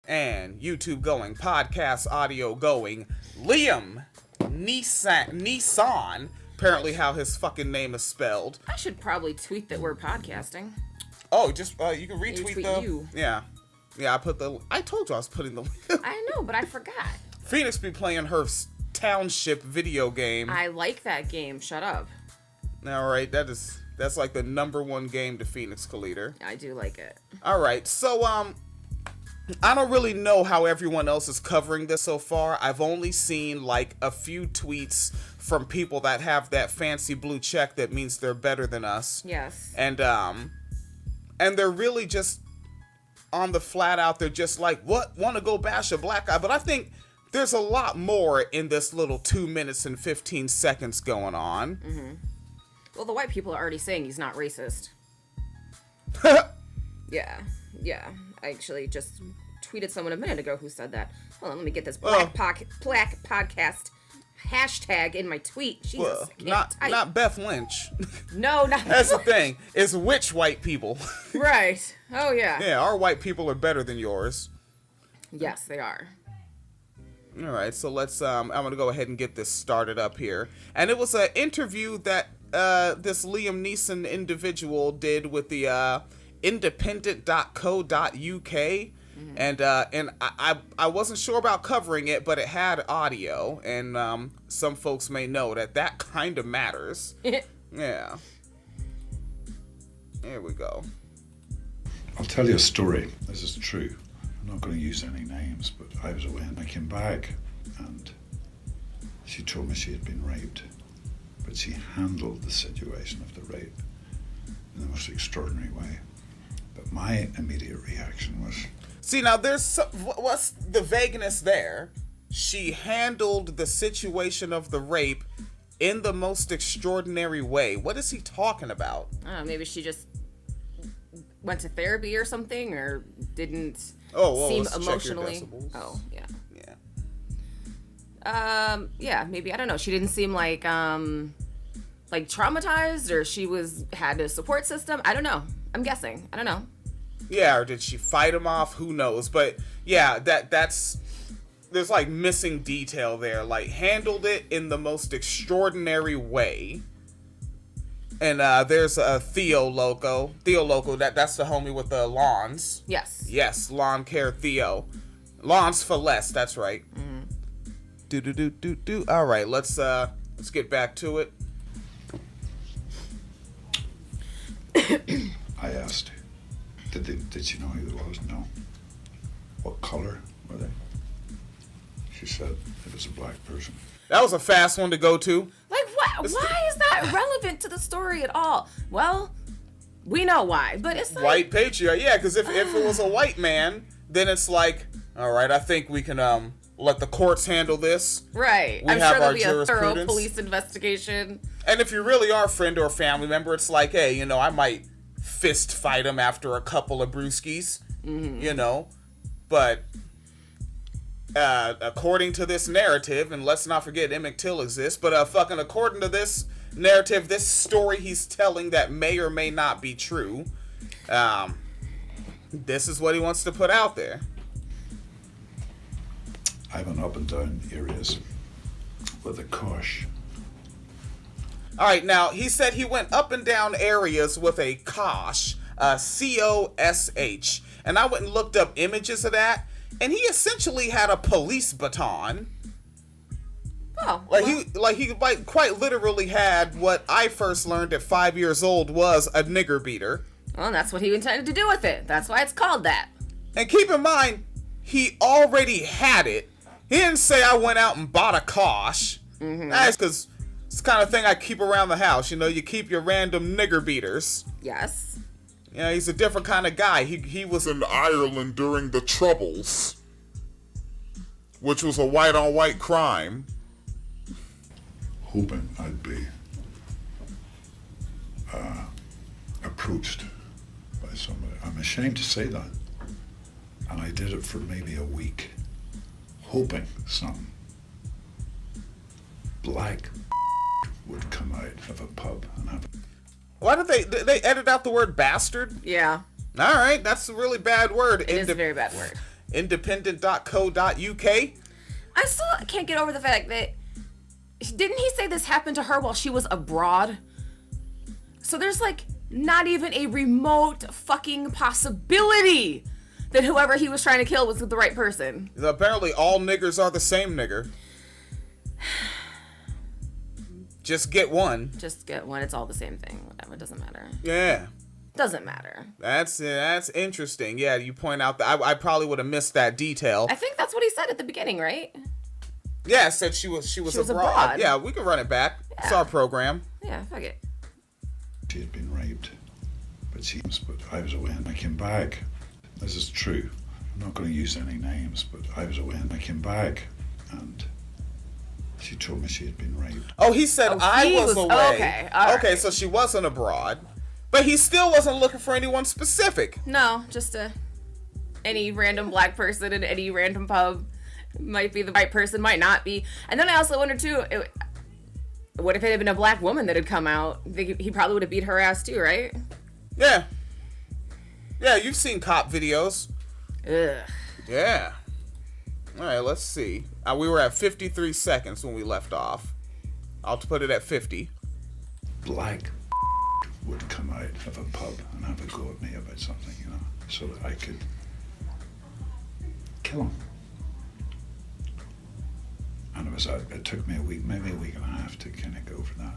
And YouTube going, podcast audio going, Liam Neeson, apparently how his fucking name is spelled. I should probably tweet that we're podcasting. Oh, just, you can retweet you. Yeah. Yeah, I told you I was putting the I know, but I forgot. Phoenix be playing her Township video game. I like that game, shut up. Alright, that's like the number one game to Phoenix Kaliter. I do like it. Alright, so, I don't really know how everyone else is covering this so far. I've only seen like a few tweets from people that have that fancy blue check that means they're better than us. Yes. And they're really just on the flat out, they're just like, what? Want to go bash a black guy? But I think there's a lot more in this little 2 minutes and 15 seconds going on. Mm-hmm. Well, the white people are already saying he's not racist. Yeah. I actually just tweeted someone a minute ago who said that. Hold on, let me get this black podcast hashtag in my tweet. Jesus, not Beth Lynch. No, not That's the thing. It's which white people. Right. Oh, yeah. Yeah, our white people are better than yours. Yes, they are. All right, so let's, I'm going to go ahead and get this started up here. And it was an interview that this Liam Neeson individual did with the independent.co.uk. Mm-hmm. And I wasn't sure about covering it, but it had audio, and some folks may know that kind of matters. Yeah. Here we go. I'll tell you a story. This is true. I'm not going to use any names, but I was away and I came back and she told me she had been raped, but she handled the situation of the rape in the most extraordinary way. But my immediate reaction was... See, now what's the vagueness there? She handled the situation of the rape in the most extraordinary way. What is he talking about? I don't know, maybe she just went to therapy or something, or didn't seem emotionally... Oh, yeah. Yeah, maybe, I don't know. She didn't seem like traumatized, or she had a support system. I don't know. I'm guessing. I don't know. Yeah, or did she fight him off? Who knows? But yeah, there's like missing detail there. Like, handled it in the most extraordinary way. And there's a Theo Loco, that's the homie with the lawns. Yes, lawn care Theo. Lawns for less, that's right. Mm-hmm. All right, let's get back to it. I asked, did she know who it was? No. What color were they? She said it was a black person. That was a fast one to go to. Like, what? Why is that relevant to the story at all? Well, we know why, but it's like... White patriarch, yeah, because if it was a white man, then it's like, all right, I think we can let the courts handle this. Right. I'm sure there'll be a thorough police investigation. And if you really are a friend or family member, it's like, hey, I might fist fight him after a couple of brewskis, but according to this narrative, and let's not forget Emmett Till exists, but according to this narrative, this story he's telling that may or may not be true, this is what he wants to put out there. I went up and down areas with a kosh. All right, now, he said he went up and down areas with a kosh, C-O-S-H, and I went and looked up images of that, and he essentially had a police baton. Oh. He quite literally had what I first learned at 5 years old was a nigger beater. Well, that's what he intended to do with it. That's why it's called that. And keep in mind, he already had it. He didn't say I went out and bought a kosh. Mm-hmm. That's because it's the kind of thing I keep around the house. You keep your random nigger beaters. Yes. Yeah, he's a different kind of guy. He was in Ireland during the Troubles, which was a white-on-white crime. Hoping I'd be approached by somebody. I'm ashamed to say that. And I did it for maybe a week, hoping some black would come out of a pub and have... Why did they edit out the word bastard? Yeah. All right, that's a really bad word. It is a very bad word. Independent.co.uk. I still can't get over the fact that, didn't he say this happened to her while she was abroad? So there's like not even a remote fucking possibility that whoever he was trying to kill was the right person. Apparently all niggers are the same nigger. Just get one. Just get one. It's all the same thing. Whatever. It doesn't matter. Yeah. Doesn't matter. That's interesting. Yeah, you point out that I probably would have missed that detail. I think that's what he said at the beginning, right? Yeah, said she was abroad. Yeah, we can run it back. Yeah. It's our program. Yeah, fuck it. She had been raped, but I was away and I came back. This is true. I'm not going to use any names, but I was away and I came back, and she told me she had been raped. Oh, he said I was away. Okay, right. So she wasn't abroad, but he still wasn't looking for anyone specific. No, just any random black person in any random pub. Might be the right person, might not be. And then I also wonder too, what if it had been a black woman that had come out? He probably would have beat her ass too, right? Yeah. Yeah, you've seen cop videos. Ugh. Yeah. All right, let's see. We were at 53 seconds when we left off. I'll put it at 50. Black would come out of a pub and have a go at me about something, so that I could kill him. And it took me a week, maybe a week and a half to kind of go for that.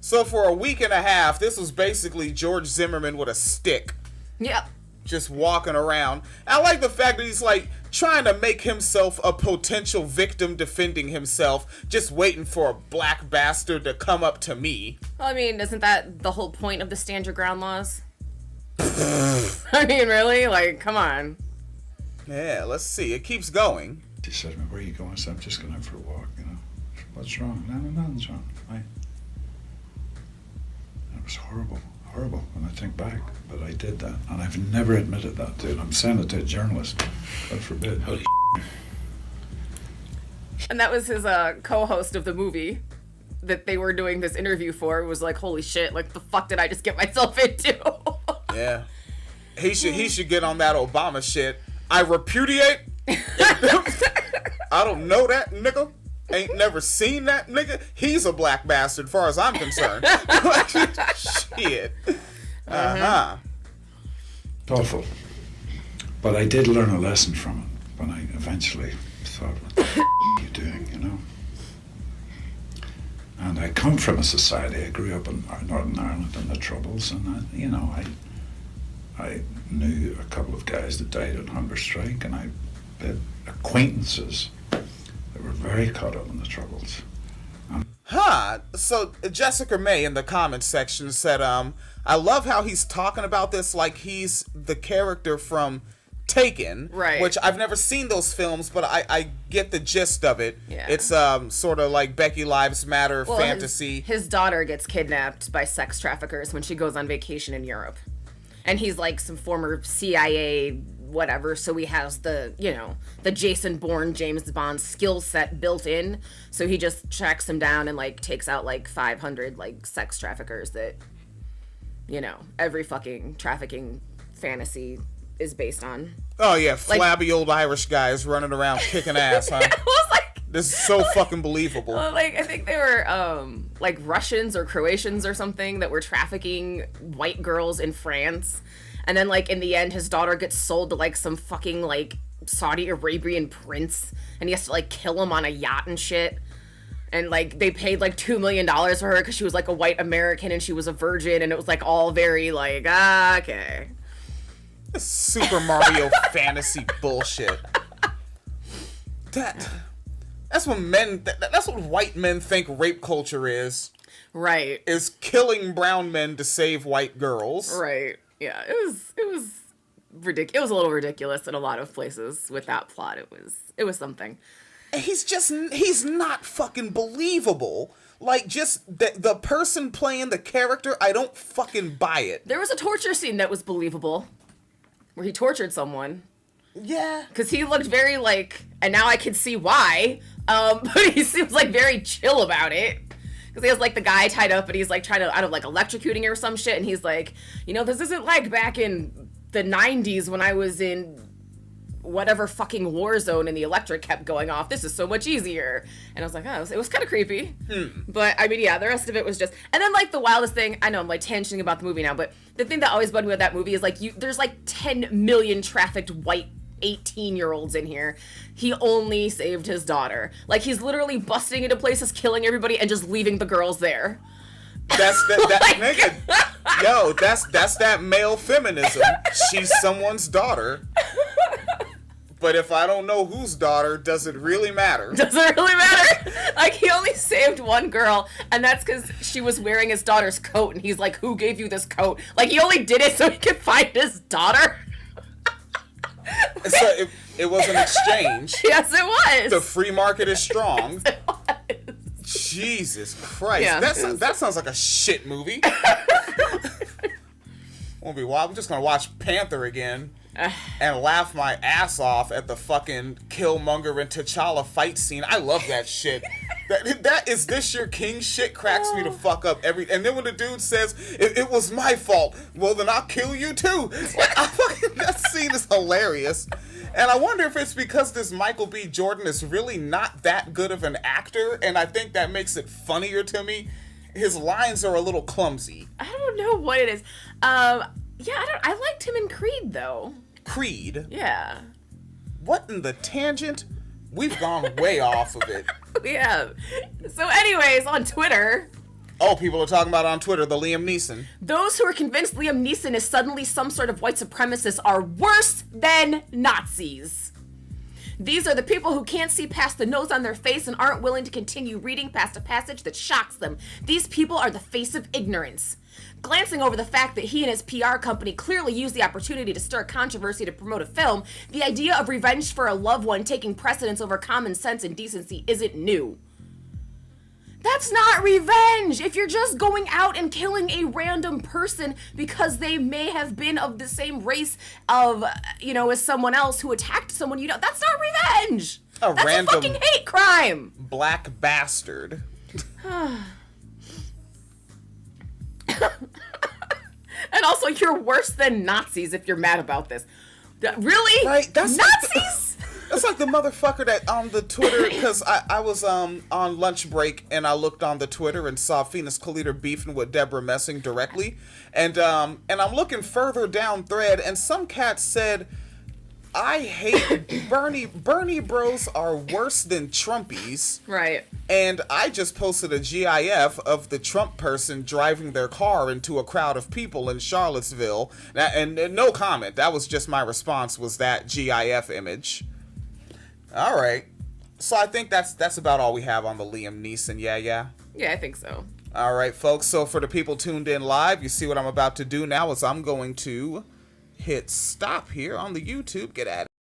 So for a week and a half, this was basically George Zimmerman with a stick. Yep. Just walking around. I like the fact that he's like trying to make himself a potential victim defending himself, just waiting for a black bastard to come up to me. Well, I mean, isn't that the whole point of the stand your ground laws? I mean, really? Like, come on. Yeah, let's see. It keeps going. She said to me, "Where are you going?" I said, "I'm just going out for a walk, What's wrong?" "No, nothing's wrong." It was horrible when I think back, but I did that. And I've never admitted that to it. I'm saying it to a journalist. God forbid. Holy And that was his co-host of the movie that they were doing this interview for. Was like, holy shit, like the fuck did I just get myself into? Yeah. He should get on that Obama shit. I repudiate. I don't know that nigga. Ain't never seen that nigga. He's a black bastard, far as I'm concerned. Shit. Uh-huh. It's awful. But I did learn a lesson from it when I eventually thought, what the are you doing, And I come from a society, I grew up in Northern Ireland in the Troubles, and I knew a couple of guys that died on hunger strike, and I had acquaintances that were very caught up in the Troubles. So Jessica May in the comments section said, I love how he's talking about this like he's the character from Taken, right? Which I've never seen those films, but I get the gist of it. Yeah. It's sort of like Becky Lives Matter fantasy. His daughter gets kidnapped by sex traffickers when she goes on vacation in Europe, and he's like some former CIA whatever, so he has the Jason Bourne, James Bond skill set built in, so he just tracks them down and like takes out like 500 like sex traffickers that every fucking trafficking fantasy is based on. Oh yeah, flabby old Irish guys running around kicking ass, huh? It was like, this is so fucking believable. Like I think they were like Russians or Croatians or something that were trafficking white girls in France. And then, like, in the end, his daughter gets sold to, like, some fucking, like, Saudi Arabian prince. And he has to, like, kill him on a yacht and shit. And, like, they paid, like, $2 million for her because she was, like, a white American and she was a virgin. And it was, like, all very, like, okay. Super Mario fantasy bullshit. That's what that's what white men think rape culture is. Right. Is killing brown men to save white girls. Right. Yeah, it was ridiculous. It was a little ridiculous in a lot of places with that plot. It was something. He's not fucking believable. Like, just the person playing the character, I don't fucking buy it. There was a torture scene that was believable, where he tortured someone. Yeah. Because he looked very like, and now I can see why, but he seems like very chill about it. Because he has, like, the guy tied up, and he's, like, trying to, I don't know, like, electrocuting or some shit, and he's like, this isn't like back in the 90s when I was in whatever fucking war zone and the electric kept going off. This is so much easier. And I was like, oh, it was kind of creepy. But I mean, yeah, the rest of it was just, and then like the wildest thing, I know I'm like tangenting about the movie now, but the thing that always bugged me with that movie is like, there's like 10 million trafficked white 18-year-olds in here. He only saved his daughter. Like, he's literally busting into places, killing everybody, and just leaving the girls there. That's that nigga. Yo, that's that male feminism. She's someone's daughter. But if I don't know whose daughter, does it really matter? Does it really matter? Like, he only saved one girl, and that's because she was wearing his daughter's coat, and he's like, who gave you this coat? Like, he only did it so he could find his daughter. So it was an exchange. Yes, it was. The free market is strong. Yes, it was. Jesus Christ. Yeah, that sounds like a shit movie. Won't be wild. I'm just gonna watch Panther again and laugh my ass off at the fucking Killmonger and T'Challa fight scene. I love that shit. That is this your king shit cracks me to fuck up and then when the dude says it was my fault, well then I'll kill you too. Like, that scene is hilarious. And I wonder if it's because this Michael B. Jordan is really not that good of an actor, and I think that makes it funnier to me. His lines are a little clumsy. I don't know what it is. I liked him in Creed though. Creed? Yeah. What in the tangent? We've gone way off of it. We have. So anyways, on Twitter. Oh, people are talking about on Twitter, the Liam Neeson. Those who are convinced Liam Neeson is suddenly some sort of white supremacist are worse than Nazis. These are the people who can't see past the nose on their face and aren't willing to continue reading past a passage that shocks them. These people are the face of ignorance. Glancing over the fact that he and his PR company clearly used the opportunity to stir controversy to promote a film, the idea of revenge for a loved one taking precedence over common sense and decency isn't new. That's not revenge! If you're just going out and killing a random person because they may have been of the same race as someone else who attacked someone you know, that's not revenge! That's a fucking hate crime! Black bastard. And also, you're worse than Nazis if you're mad about this. Really? Right? That's Nazis? That's like the motherfucker that on the Twitter, because I was on lunch break and I looked on the Twitter and saw Phoenix Calida beefing with Deborah Messing directly, and I'm looking further down thread and some cat said, I hate Bernie bros are worse than Trumpies. Right. And I just posted a GIF of the Trump person driving their car into a crowd of people in Charlottesville. And no comment. That was just my response, was that GIF image. All right. So I think that's about all we have on the Liam Neeson. Yeah. Yeah, I think so. All right, folks. So for the people tuned in live, you see what I'm about to do now is I'm going to hit stop here on the YouTube. Get at it.